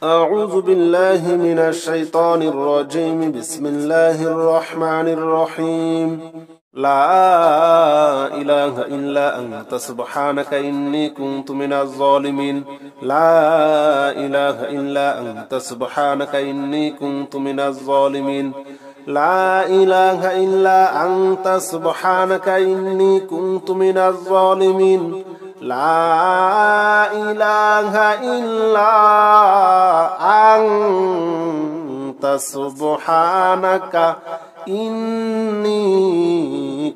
أعوذ بالله من الشيطان الرجيم. بسم الله الرحمن الرحيم. لا إله إلا أنت سبحانك إني كنت من الظالمين. لا إله إلا أنت سبحانك إني كنت من الظالمين. لا إله إلا أنت سبحانك إني كنت من الظالمين. لا إله إلا أنت سبحانك إني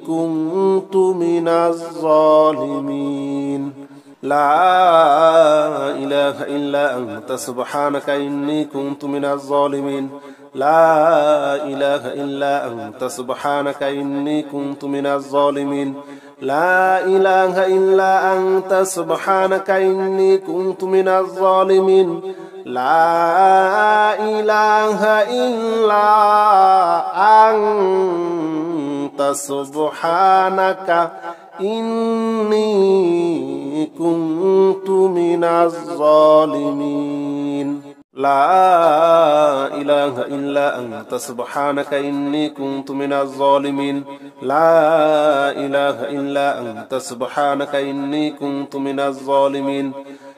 كنت من الظالمين. لا إله إلا أنت سبحانك إني كنت من الظالمين. لا إله إلا أنت سبحانك إني كنت من الظالمين. لا إله إلا أنت سبحانك إني كنت من الظالمين. لا إله إلا أنت سبحانك إني كنت من الظالمين. لا إله إلا أنت سبحانك إني كنت من الظالمين. لا إله إلا أنت سبحانك إني كنت من الظالمين.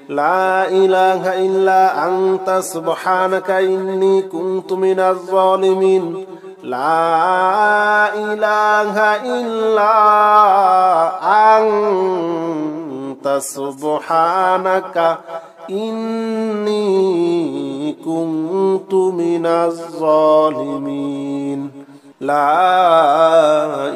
لا إله إلا أنت سبحانك إني كنت من الظالمين. لا إله إلا أنت سبحانك إني كنت من الظالمين. لا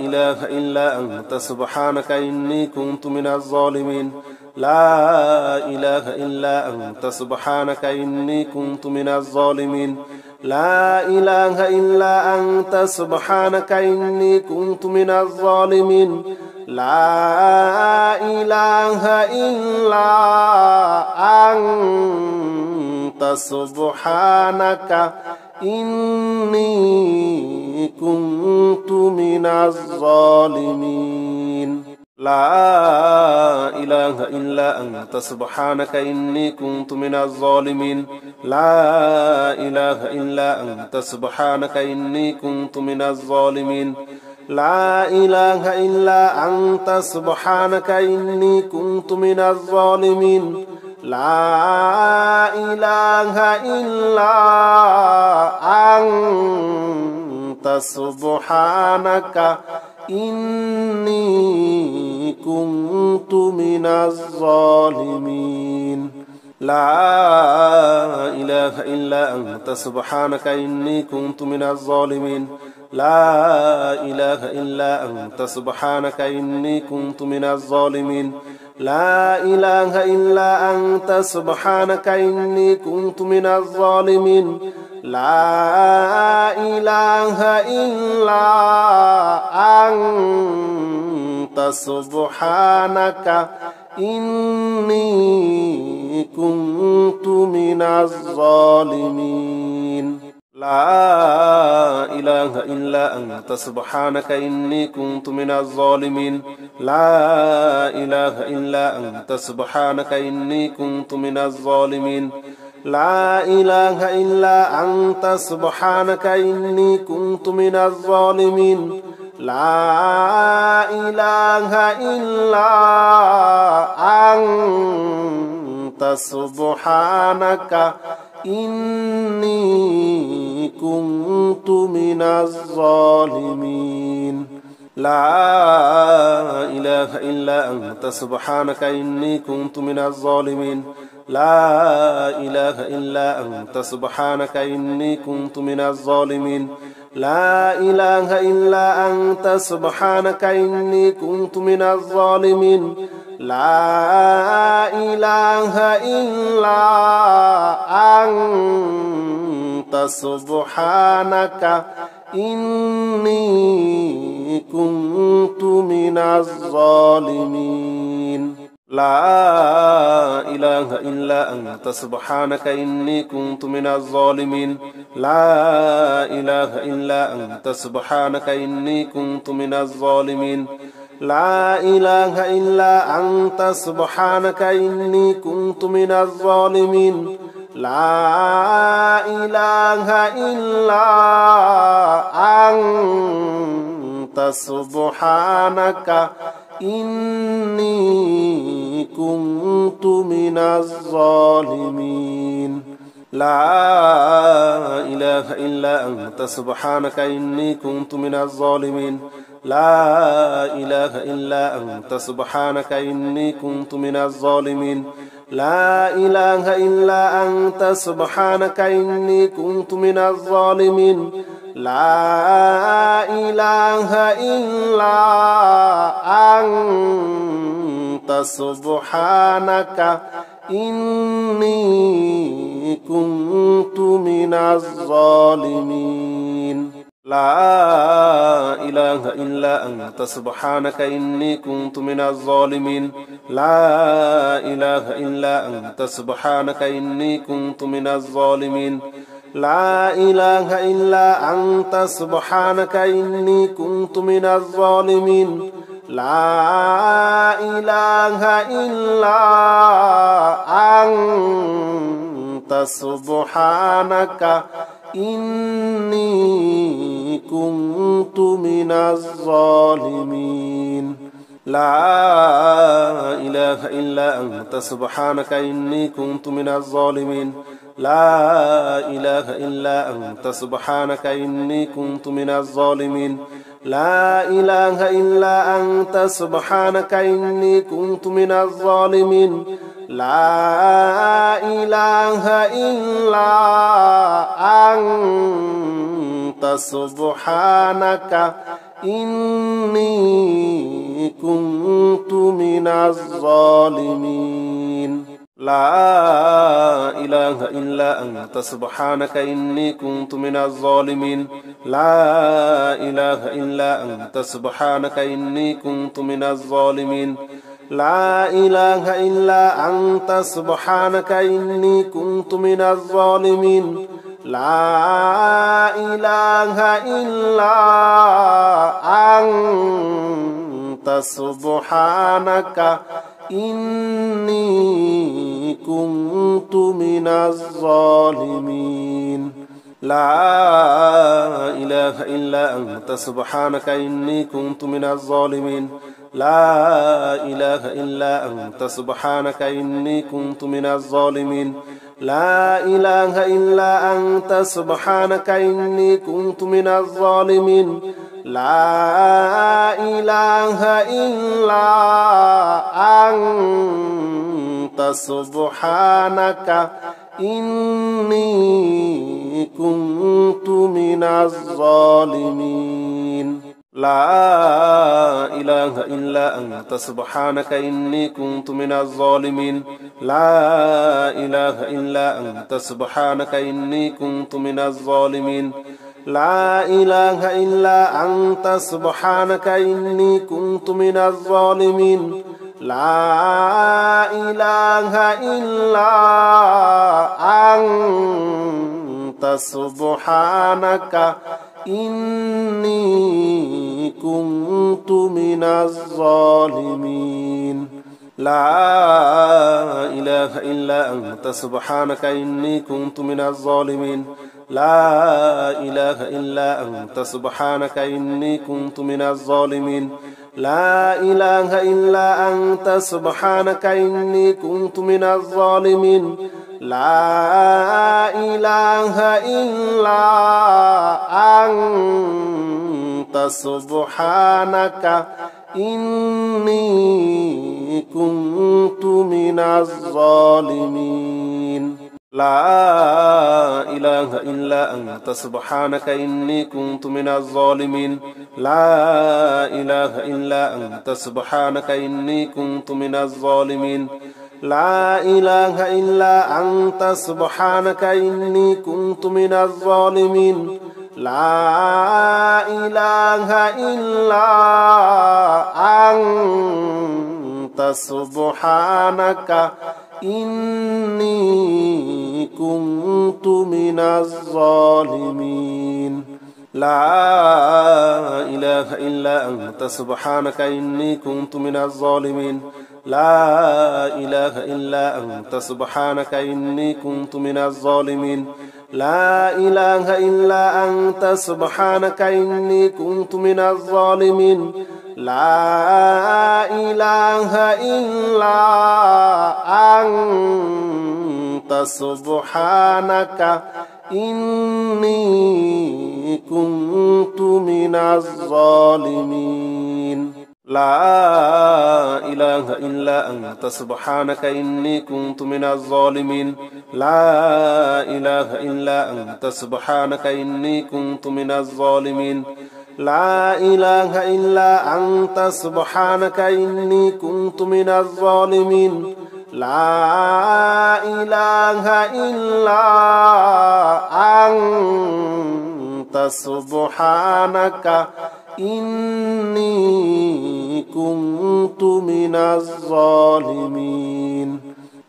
إله إلا أنت سبحانك إني كنت من الظالمين. لا إله إلا أنت سبحانك إني كنت من الظالمين. لا إله إلا أنت سبحانك إني كنت من الظالمين. لا إله إلا أنت سبحانك إني كنت من الظالمين. لا إله إلا أنت سبحانك إني كنت من الظالمين. لا إله إلا أنت سبحانك إني كنت من الظالمين. لا إله إلا أنت سبحانك إني كنت من الظالمين. لا إله إلا أنت سبحانك إني كنت من الظالمين. لا إله إلا أنت سبحانك إني كنت من الظالمين. لا إله إلا أنت سبحانك إني كنت من الظالمين. لا إله إلا أنت سبحانك إني كنت من الظالمين. لا إله إلا أنت سبحانك إني كنت من الظالمين. لا إله إلا أنت سبحانك إني كنت من الظالمين. لا إله إلا أنت سبحانك إني كنت من الظالمين. لا إله إلا أنت سبحانك إني كنت من الظالمين. لا إله إلا أنت سبحانك إني كنت من الظالمين. لا إله إلا أنت سبحانك إني كنت من الظالمين. لا إله إلا أنت سبحانك إني كنت من الظالمين. لا إله إلا أنت سبحانك إني كنت من الظالمين. لا إله إلا أنت سبحانك إني كنت من الظالمين. لا إله إلا أنت سبحانك إني كنت من الظالمين. لا إله إلا أنت سبحانك إني كنت من الظالمين. لا إله إلا أنت سبحانك إني كنت من الظالمين. لا إله إلا أنت سبحانك إني كنت من الظالمين لا إله إلا أنت سبحانك إني كنت من الظالمين لا إله إلا أنت سبحانك إني كنت من الظالمين لا إله إلا أنت سبحانك إني كنت من الظالمين لا إله إلا أنت سبحانك إني كنت من الظالمين لا إله إلا أنت سبحانك إني كنت من الظالمين لا إله إلا أنت سبحانك إني كنت من الظالمين لا إله إلا أنت سبحانك إني كنت من الظالمين لا إله إلا أنت سبحانك إني كنت من الظالمين لا إله إلا أنت سبحانك إني كنت من الظالمين لا إله إلا أنت سبحانك إني كنت من الظالمين لا إله إلا أنت سبحانك إني كنت من الظالمين لا إله إلا أنت سبحانك إني كنت من الظالمين لا إله إلا أنت سبحانك إني كنت من الظالمين لا إله إلا أنت سبحانك إني كنت من الظالمين لا إله إلا أنت سبحانك إني كنت من الظالمين لا إله إلا أنت سبحانك إني كنت من الظالمين لا إله إلا أنت سبحانك إني كنت من الظالمين لا إله إلا أنت سبحانك إني كنت من الظالمين لا إله إلا أنت سبحانك إني كنت من الظالمين لا إله إلا أنت سبحانك إني كنت من الظالمين لا إله إلا أنت سبحانك إني كنت من الظالمين لا إله إلا أنت سبحانك إني كنت من الظالمين لا إله إلا أنت سبحانك إني كنت من الظالمين لا إله إلا أنت سبحانك إني كنت من الظالمين لا إله إلا أنت سبحانك إني كنت من الظالمين لا إله إلا أنت سبحانك إني كنت من الظالمين لا إله إلا أنت سبحانك إني كنت من الظالمين لا إله إلا أنت سبحانك إني كنت من الظالمين لا إله إلا أنت سبحانك إني كنت من الظالمين لا إله إلا أنت سبحانك إني كنت من الظالمين لا إله إلا أنت سبحانك إني كنت من الظالمين لا إله إلا أنت سبحانك إني كنت من الظالمين لا إله إلا أنت سبحانك إني كنت من الظالمين لا إله إلا أنت سبحانك إني كنت من الظالمين لا إله إلا أنت سبحانك إني كنت من الظالمين لا إله إلا أنت سبحانك إني كنت من الظالمين لا إله إلا أنت سبحانك إني كنت من الظالمين لا إله إلا أنت سبحانك إني كنت من الظالمين لا إله إلا أنت سبحانك إني كنت من الظالمين لا إله إلا أنت سبحانك إني كنت من الظالمين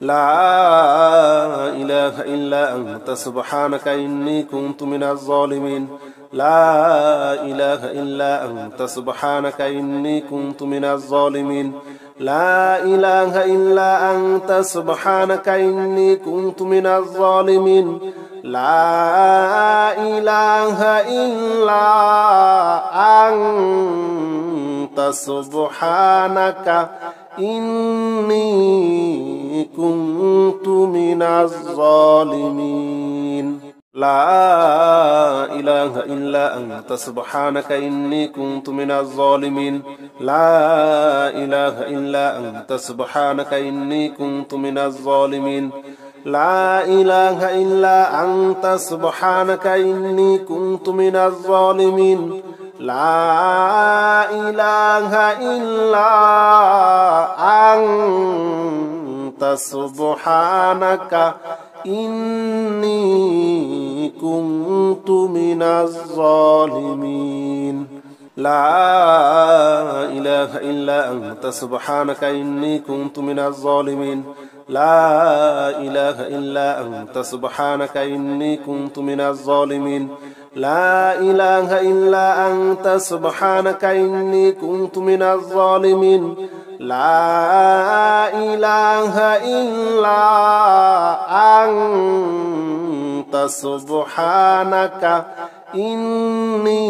لا إله إلا أنت سبحانك إني كنت من الظالمين لا إله إلا أنت سبحانك إني كنت من الظالمين لا إله إلا أنت سبحانك إني كنت من الظالمين لا إله إلا أنت سبحانك إني كنت من الظالمين لا إله إلا أنت سبحانك إني كنت من الظالمين لا إله إلا أنت سبحانك إني كنت من الظالمين لا إله إلا أنت سبحانك إني كنت من الظالمين لا إله إلا أنت سبحانك إني كنت من الظالمين لا إله إلا أنت سبحانك إني كنت من الظالمين لا إله إلا أنت سبحانك إني كنت من الظالمين لا إله إلا أنت سبحانك إني كنت من الظالمين لا إله إلا أنت سبحانك إني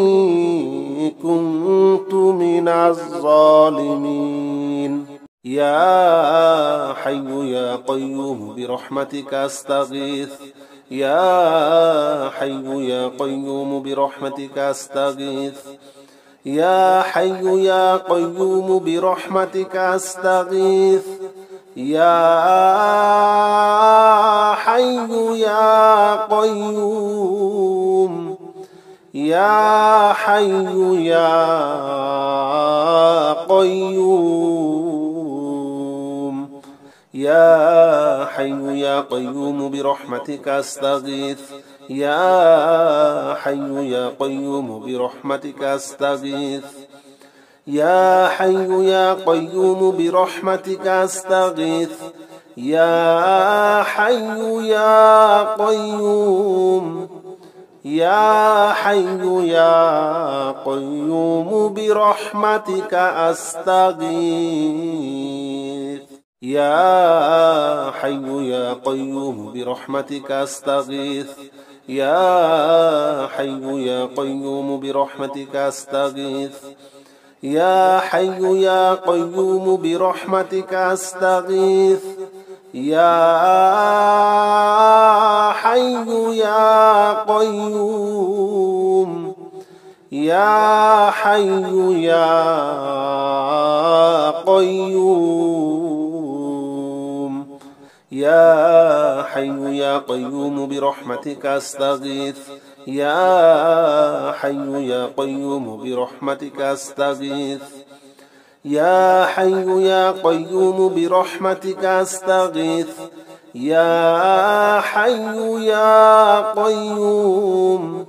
كنت من الظالمين يا حي يا قيوم برحمتك أستغيث يا حي يا قيوم برحمتك أستغيث يا حي يا قيوم برحمتك أستغيث يا حي يا قيوم يا حي يا قيوم يا حي يا قيوم برحمتك أستغيث يا حي يا قيوم برحمتك أستغيث يا حي يا قيوم برحمتك أستغيث يا حي يا قيوم يا حي يا قيوم برحمتك أستغيث يا حي يا قيوم برحمتك أستغيث يا حي يا قيوم برحمتك أستغيث يا حي يا قيوم برحمتك أستغيث يا حي يا قيوم يا حي يا قيوم يا حي يا قيوم برحمتك أستغيث يا حي يا قيوم برحمتك أستغيث يا حي يا قيوم برحمتك أستغيث يا حي يا قيوم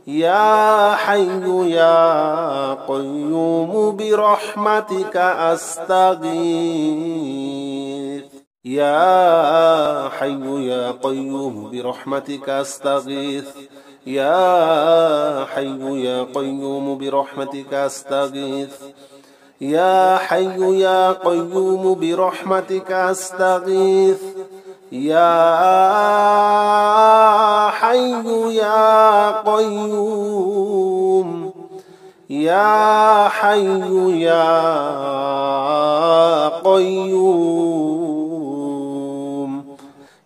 يا حي يا قيوم برحمتك أستغيث يا حي يا قيوم برحمتك أستغيث يا حي يا قيوم برحمتك أستغيث يا حي يا قيوم برحمتك أستغيث يا حي يا قيوم يا حي يا قيوم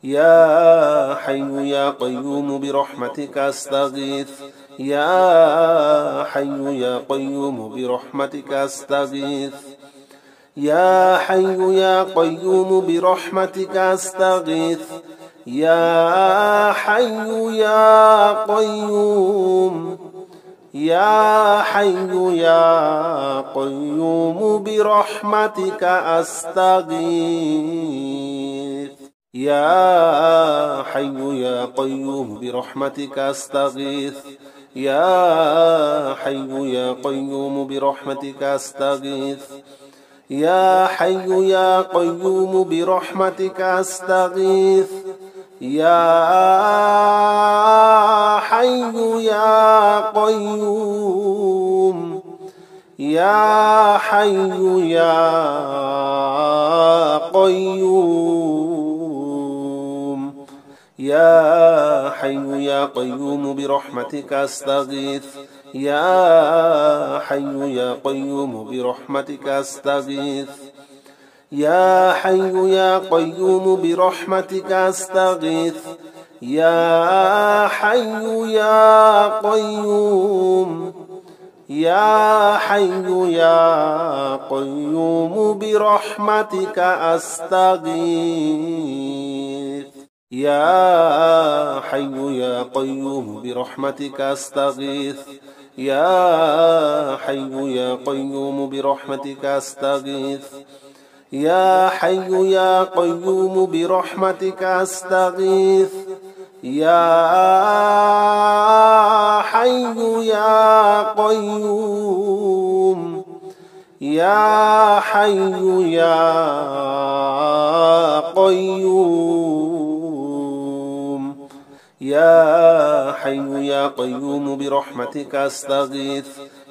يا حي يا قيوم برحمتك أستغيث يا حي يا قيوم برحمتك أستغيث يا حي يا قيوم برحمتك أستغيث يا حي يا قيوم يا حي يا قيوم برحمتك أستغيث يا حي يا قيوم برحمتك أستغيث يا حي يا قيوم برحمتك أستغيث يا حي يا قيوم برحمتك أستغيث يا حي يا قيوم يا حي يا قيوم يا حي يا قيوم برحمتك أستغيث يا حي يا قيوم برحمتك أستغيث يا حي يا قيوم برحمتك أستغيث يا حي يا قيوم يا حي يا قيوم برحمتك أستغيث يا حي يا قيوم برحمتك أستغيث يا حي يا قيوم برحمتك أستغيث يا حي يا قيوم برحمتك أستغيث يا حي يا قيوم يا حي يا قيوم يا حي يا قيوم برحمتك أستغيث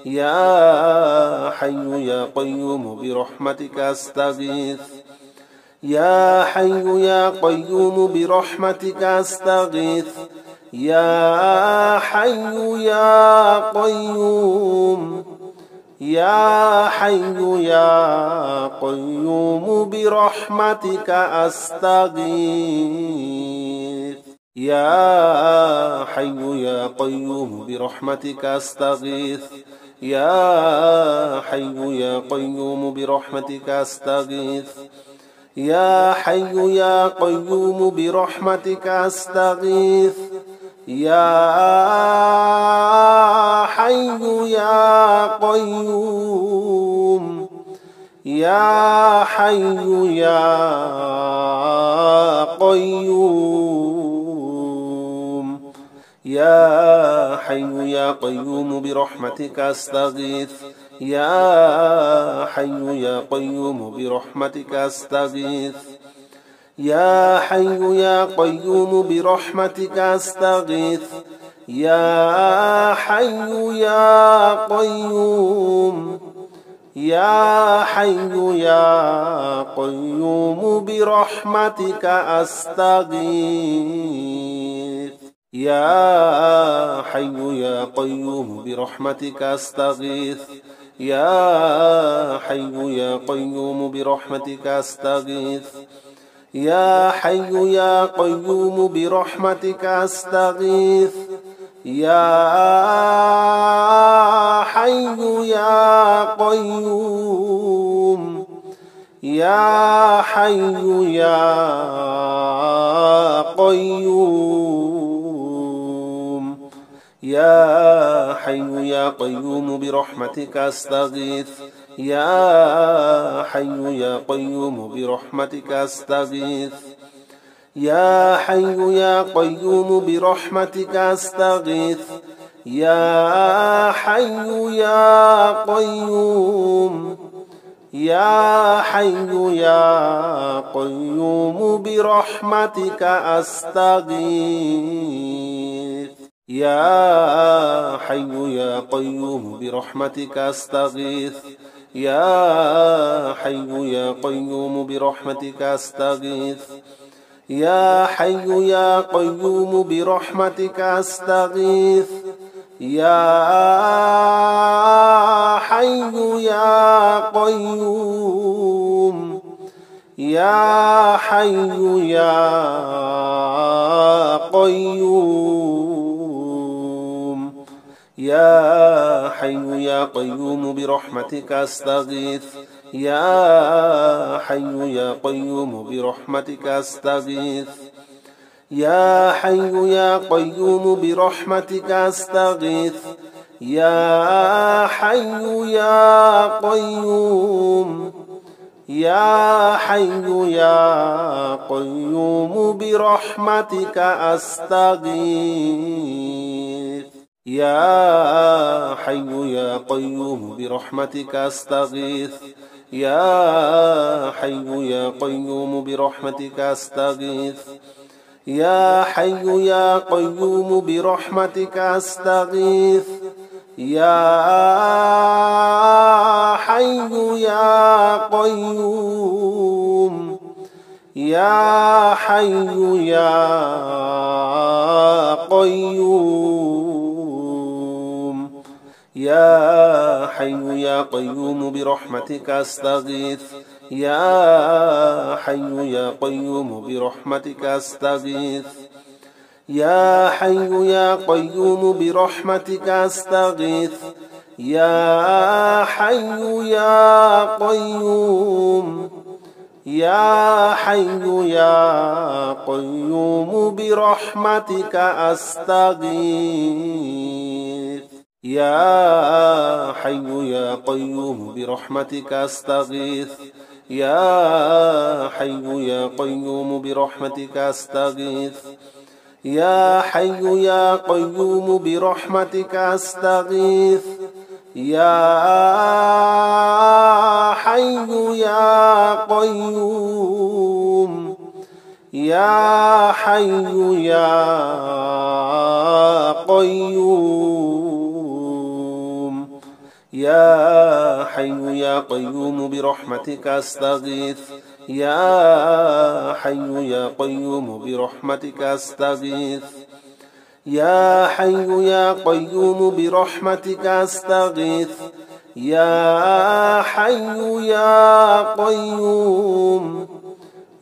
يا حي يا قيوم برحمتك أستغيث يا حي يا قيوم برحمتك أستغيث يا حي يا قيوم يا حي يا قيوم برحمتك أستغيث يا حي يا قيوم برحمتك أستغيث يا حي يا قيوم برحمتك أستغيث يا حي يا قيوم برحمتك أستغيث يا حي يا قيوم يا حي يا قيوم يا حي يا قيوم برحمتك أستغيث يا حي يا قيوم برحمتك أستغيث يا حي يا قيوم برحمتك أستغيث يا حي يا قيوم يا حي يا قيوم برحمتك أستغيث يا حي يا قيوم برحمتك أستغيث يا حي يا قيوم برحمتك أستغيث يا حي يا قيوم برحمتك أستغيث يا حي يا قيوم يا حي يا قيوم يا حي يا قيوم برحمتك أستغيث يا حي يا قيوم برحمتك أستغيث يا حي يا قيوم برحمتك أستغيث يا حي يا قيوم يا حي يا قيوم برحمتك أستغيث يا حي يا قيوم برحمتك أستغيث يا حي يا قيوم برحمتك أستغيث يا حي يا قيوم برحمتك أستغيث يا حي يا قيوم يا حي يا قيوم يا حي يا قيوم برحمتك أستغيث يا حي يا قيوم برحمتك أستغيث يا حي يا قيوم برحمتك أستغيث يا حي يا قيوم يا حي يا قيوم برحمتك أستغيث يا حي يا قيوم برحمتك أستغيث يا حي يا قيوم برحمتك أستغيث يا حي يا قيوم برحمتك أستغيث يا حي يا قيوم يا حي يا قيوم يا حي يا قيوم برحمتك أستغيث يا حي يا قيوم برحمتك أستغيث يا حي يا قيوم برحمتك أستغيث يا حي يا قيوم يا حي يا قيوم برحمتك أستغيث يا حي يا قيوم برحمتك أستغيث يا حي يا قيوم برحمتك أستغيث يا حي يا قيوم برحمتك أستغيث يا حي يا قيوم يا حي يا قيوم يا حي يا قيوم برحمتك أستغيث يا حي يا قيوم برحمتك أستغيث يا حي يا قيوم برحمتك أستغيث يا حي يا قيوم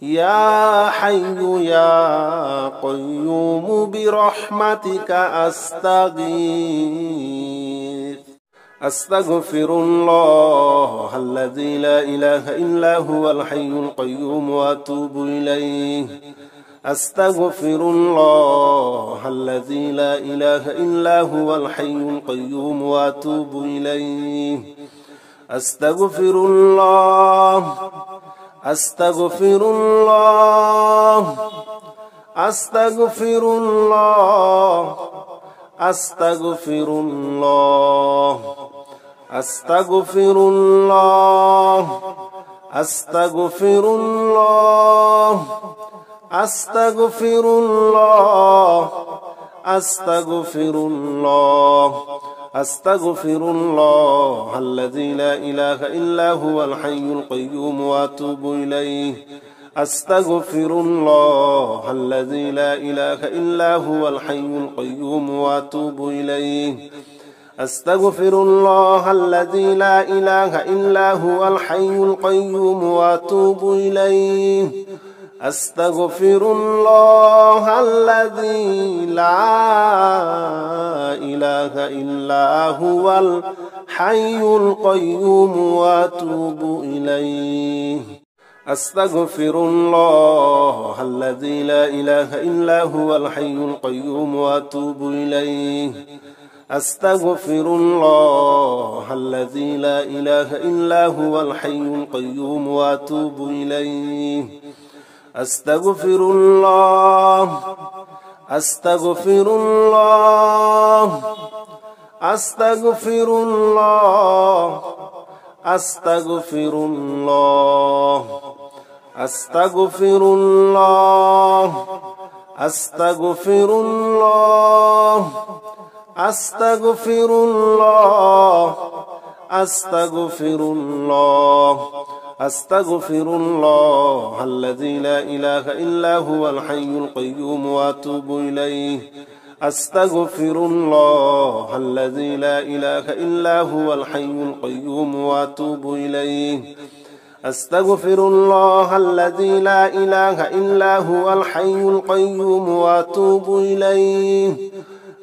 يا حي يا قيوم برحمتك أستغيث أستغفر الله الذي لا إله إلا هو الحي القيوم وأتوب إليه أستغفر الله الذي لا إله إلا هو الحي القيوم وأتوب إليه أستغفر الله أستغفر الله أستغفر الله أستغفر الله أستغفر الله أستغفر الله أستغفر الله أستغفر الله أستغفر الله الذي لا إله إلا هو الحي القيوم وأتوب إليه أستغفر الله الذي لا إله إلا هو الحي القيوم وأتوب إليه أستغفر الله الذي لا إله إلا هو الحي القيوم وأتوب إليه أستغفر الله الذي لا إله إلا هو الحي القيوم وأتوب إليه أستغفر الله الذي لا إله إلا هو الحي القيوم وأتوب إليه أستغفر الله الذي لا إله إلا هو الحي القيوم وأتوب إليه أستغفر الله أستغفر الله أستغفر الله أستغفر الله أستغفر الله أستغفر الله أستغفر الله أستغفر الله أستغفر الله الذي لا إله إلا هو الحي القيوم وأتوب إليه أستغفر الله الذي لا إله إلا هو الحي القيوم وأتوب إليه أستغفر الله الذي لا إله إلا هو الحي القيوم وأتوب إليه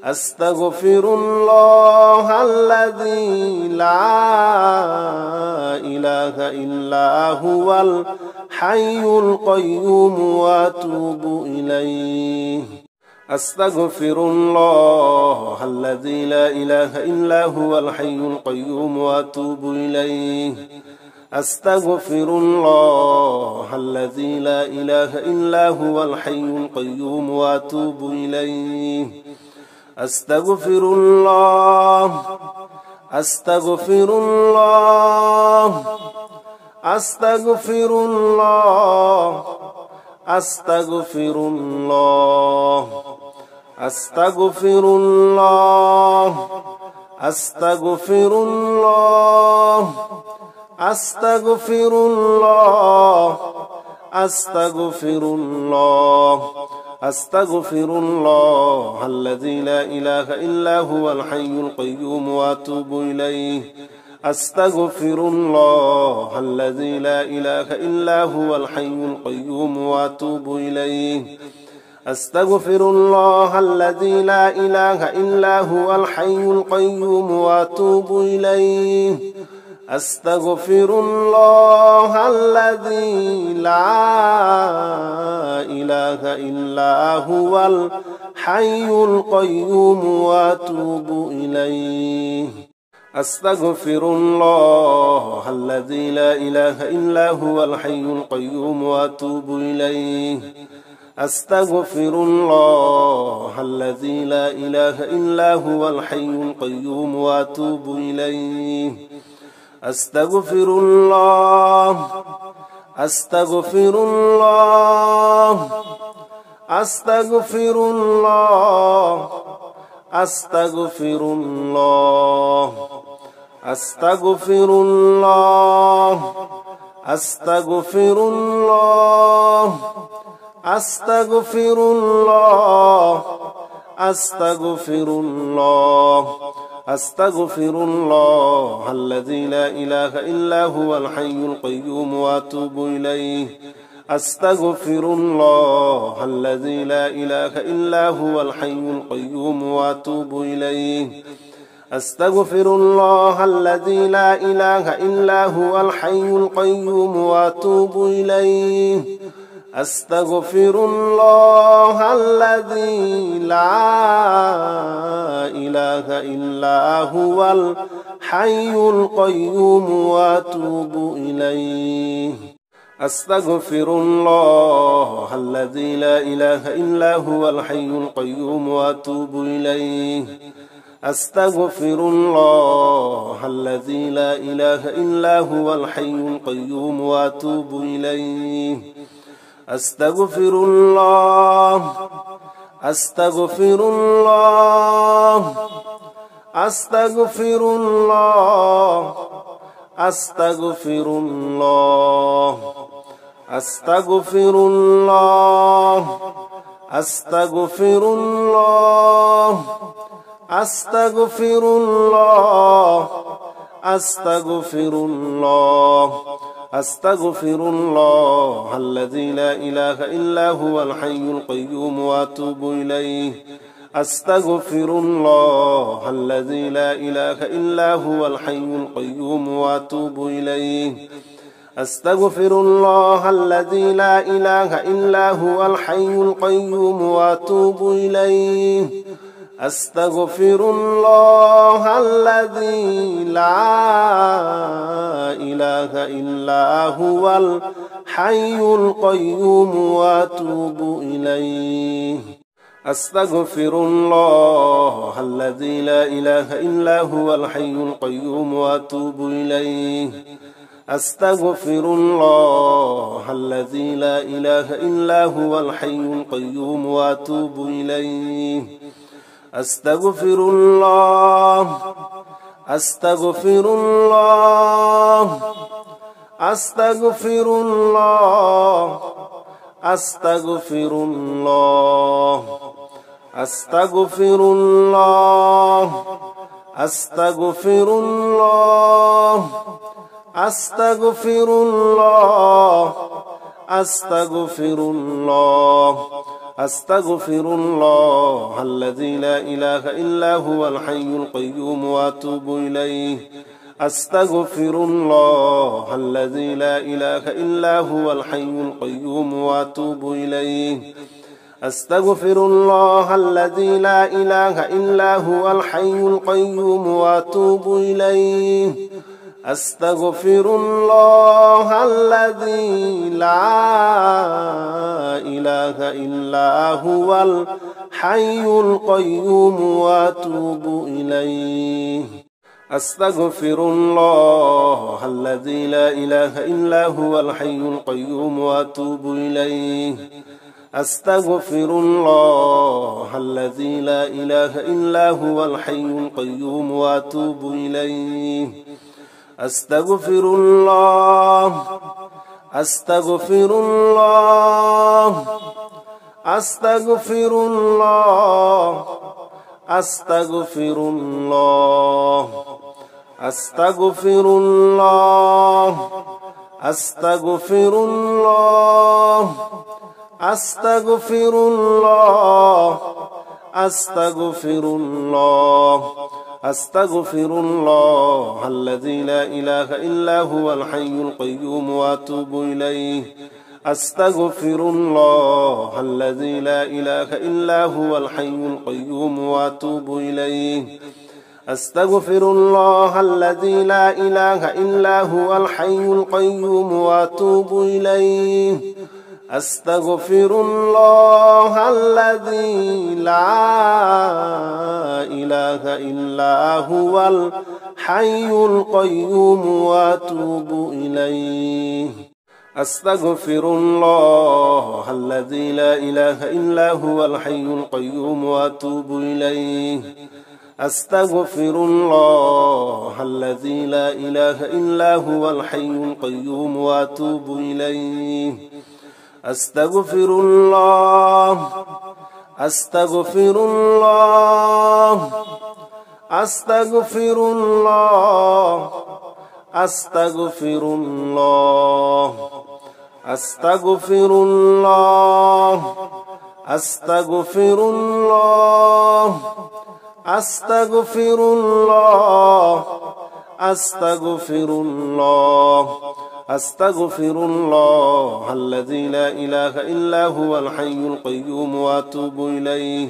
أستغفر الله الذي لا إله إلا هو الحي القيوم وأتوب إليه أستغفر الله الذي لا إله إلا هو الحي القيوم وأتوب إليه أستغفر الله الذي لا إله إلا هو الحي القيوم وأتوب إليه أستغفر الله أستغفر الله أستغفر الله أستغفر الله أستغفر الله أستغفر الله أستغفر الله أستغفر الله أستغفر الله الذي لا إله إلا هو الحي القيوم وأتوب إليه أستغفر الله الذي لا إله إلا هو الحي القيوم وأتوب إليه أستغفر الله الذي لا إله إلا هو الحي القيوم وأتوب إليه أستغفر الله الذي لا إله إلا هو الحي القيوم وأتوب إليه أستغفر الله الذي لا إله إلا هو الحي القيوم وأتوب إليه أستغفر الله الذي لا إله إلا هو الحي القيوم وأتوب إليه أستغفر الله أستغفر الله أستغفر الله أستغفر الله أستغفر الله أستغفر الله أستغفر الله أستغفر الله أستغفر الله الذي لا إله إلا هو الحي القيوم وأتوب إليه أستغفر الله الذي لا إله إلا هو الحي القيوم وأتوب إليه أستغفر الله الذي لا إله إلا هو الحي القيوم وأتوب إليه أستغفر الله الذي لا إله إلا هو الحي القيوم وأتوب إليه أستغفر الله الذي لا إله إلا هو الحي القيوم وأتوب إليه أستغفر الله الذي لا إله إلا هو الحي القيوم وأتوب إليه أستغفر الله أستغفر الله أستغفر الله أستغفر الله أستغفر الله أستغفر الله أستغفر الله أستغفر الله أستغفر الله الذي لا إله إلا هو الحي القيوم وأتوب إليه أستغفر الله الذي لا إله إلا هو الحي القيوم وأتوب إليه أستغفر الله الذي لا إله إلا هو الحي القيوم وأتوب إليه أستغفر الله الذي لا إله إلا هو الحي القيوم وأتوب إليه أستغفر الله الذي لا إله إلا هو الحي القيوم وأتوب إليه أستغفر الله الذي لا إله إلا هو الحي القيوم وأتوب إليه أستغفر الله আস্তাগফিরুল্লাহ আস্তাগফিরুল্লাহ আস্তাগফিরুল্লাহ আস্তাগফিরুল্লাহ আস্তাগফিরুল্লাহ আস্তাগফিরুল্লাহ আস্তাগফিরুল্লাহ আস্তাগফিরুল্লাহ আল্লাযী লা ইলাহা ইল্লা হুয়াল হাইয়ুল কাইয়্যুম ওয়া আতুবু ইলাইহি আস্তাগফিরুল্লাহ আল্লাযী লা ইলাহা ইল্লা হুয়াল হাইয়ুল কাইয়্যুম ওয়া আতুবু ইলাইহি আস্তাগফিরুল্লাহ আল্লাযী লা ইলাহা ইল্লা হুয়াল হাইয়ুল কাইয়্যুম ওয়া আতুবু ইলাইহি আস্তাগফিরুল্লাহ আল্লাযী লা ইলাহা ইল্লা হুয়াল হাইয়ুল কাইয়্যুম ওয়া আতুবু ইলাইহি আস্তাগফিরুল্লাহ আল্লাযী লা ইলাহা ইল্লা হুয়াল হাইয়ুল কাইয়্যুম ওয়া আতুবু ইলাইহি আস্তাগফিরুল্লাহ আল্লাযী লা ইলাহা ইল্লা হুয়াল হাইয়ুল কাইয়্যুম ওয়া আতুবু ইলাইহি আস্তাগফিরুল্লাহ আস্তাগফিরুল্লাহ আস্তাগফিরুল্লাহ আস্তাগফিরুল্লাহ আস্তাগফিরুল্লাহ আস্তাগফিরুল্লাহ আস্তাগফিরুল্লাহ আস্তাগফিরুল্লাহ আস্তাগফিরুল্লাহ আল্লাযী লা ইলাহা ইল্লা হুয়াল হাইয়ুল কাইয়্যুম ওয়া আতুবু ইলাইহি আস্তাগফিরুল্লাহ আল্লাযী লা ইলাহা ইল্লা হুয়াল হাইয়ুল কাইয়্যুম ওয়া আতুবু ইলাইহি আস্তাগফিরুল্লাহ আল্লাযী লা ইলাহা ইল্লা হুয়াল হাইয়ুল কাইয়্যুম ওয়া আতুবু ইলাইহি আস্তাগফিরুল্লাহ আল্লাযী লা ইলাহা ইল্লা হুয়াল হাইয়ুল কাইয়্যুম ওয়া আতুবু ইলাইহি আস্তাগফিরুল্লাহ আল্লাযী লা ইলাহা ইল্লা হুয়াল হাইয়ুল কাইয়্যুম ওয়া আতুবু ইলাইহি আস্তাগফিরুল্লাহ আল্লাযী লা ইলাহা ইল্লা হুয়াল হাইয়ুল কাইয়্যুম ওয়া আতুবু ইলাইহি আস্তাগফিরুল্লাহ আস্তাগফিরুল্লাহ আস্তাগফিরুল্লাহ আস্তাগফিরুল্লাহ আস্তাগফিরুল্লাহ আস্তাগফিরুল্লাহ আস্তাগফিরুল্লাহ আস্তাগফিরুল্লাহ আস্তাগফিরুল্লাহ আল্লাযী লা ইলাহা ইল্লা হুয়াল হাইয়ুল কাইয়্যুম ওয়া আতুবু ইলাইহি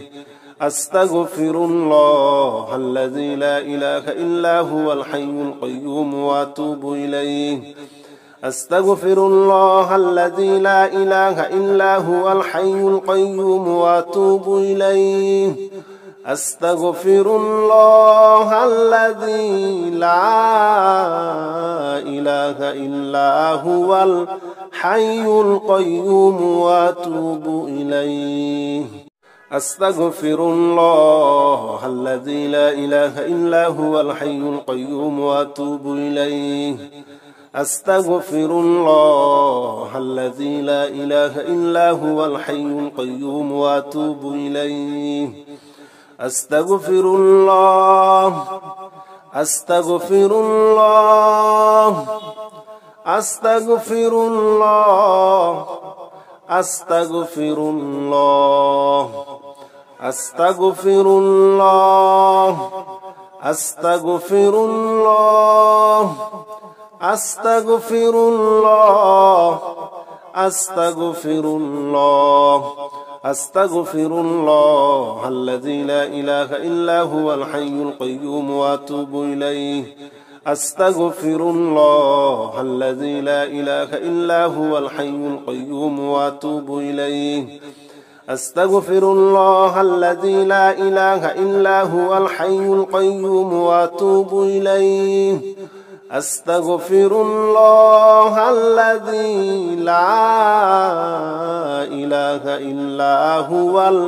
আস্তাগফিরুল্লাহ আল্লাযী লা ইলাহা ইল্লা হুয়াল হাইয়ুল কাইয়্যুম ওয়া আতুবু ইলাইহি আস্তাগফিরুল্লাহ আল্লাযী লা ইলাহা ইল্লা হুয়াল হাইয়ুল কাইয়্যুম ওয়া আতুবু ইলাইহি আস্তাগফিরুল্লাহ আল্লাযী লা ইলাহা ইল্লা হুয়াল হাইয়ুল কাইয়্যুম ওয়া আতুবু ইলাইহি আস্তাগফিরুল্লাহ আল্লাযী লা ইলাহা ইল্লা হুয়াল হাইয়ুল কাইয়্যুম ওয়া আতুবু ইলাইহি আস্তাগফিরুল্লাহ আল্লাযী লা ইলাহা ইল্লা হুয়াল হাইয়ুল কাইয়্যুম ওয়া আতুবু ইলাইহি আস্তাগফিরুল্লাহ আস্তাগফিরুল্লাহ আস্তাগফিরুল্লাহ আস্তাগফিরুল্লাহ আস্তাগফিরুল্লাহ আস্তাগফিরুল্লাহ আস্তাগফিরুল্লাহ আস্তাগফিরুল্লাহ আস্তাগফিরুল্লাহ আল্লাযী লা ইলাহা ইল্লা হুয়াল হাইয়ুল কাইয়্যুম ওয়া আতুবু ইলাইহি আস্তাগফিরুল্লাহ আল্লাযী লা ইলাহা ইল্লা হুয়াল হাইয়ুল কাইয়্যুম ওয়া আতুবু ইলাইহি আস্তাগফিরুল্লাহ আল্লাযী লা ইলাহা ইল্লা হুয়াল হাইয়ুল কাইয়্যুম ওয়া আতুবু ইলাইহি আস্তাগফিরুল্লাহ আল্লাযী লা ইলাহা ইল্লা হুয়াল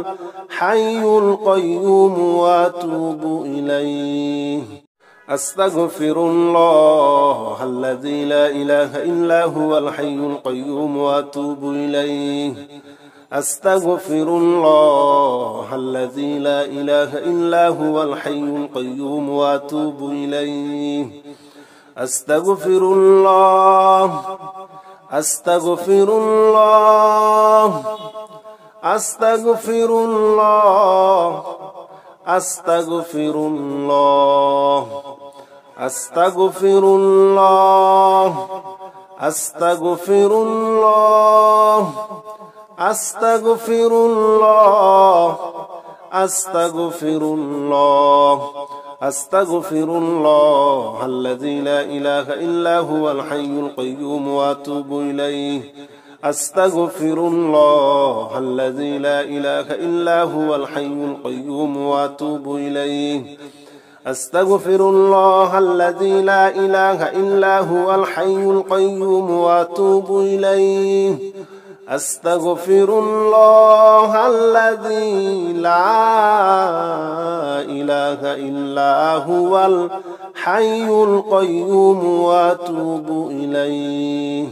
হাইয়ুল কাইয়্যুম ওয়া আতুবু ইলাইহি أستغفر الله الذي لا إله إلا هو الحي القيوم وأتوب إليه أستغفر الله الذي لا إله إلا هو الحي القيوم وأتوب إليه أستغفر الله أستغفر الله أستغفر الله أستغفر الله أستغفر الله أستغفر الله أستغفر الله أستغفر الله أستغفر الله الذي لا إله إلا هو الحي القيوم وأتوب إليه أستغفر الله الذي لا إله إلا هو الحي القيوم وأتوب إليه أستغفر الله الذي لا إله إلا هو الحي القيوم وأتوب إليه أستغفر الله الذي لا إله إلا هو الحي القيوم وأتوب إليه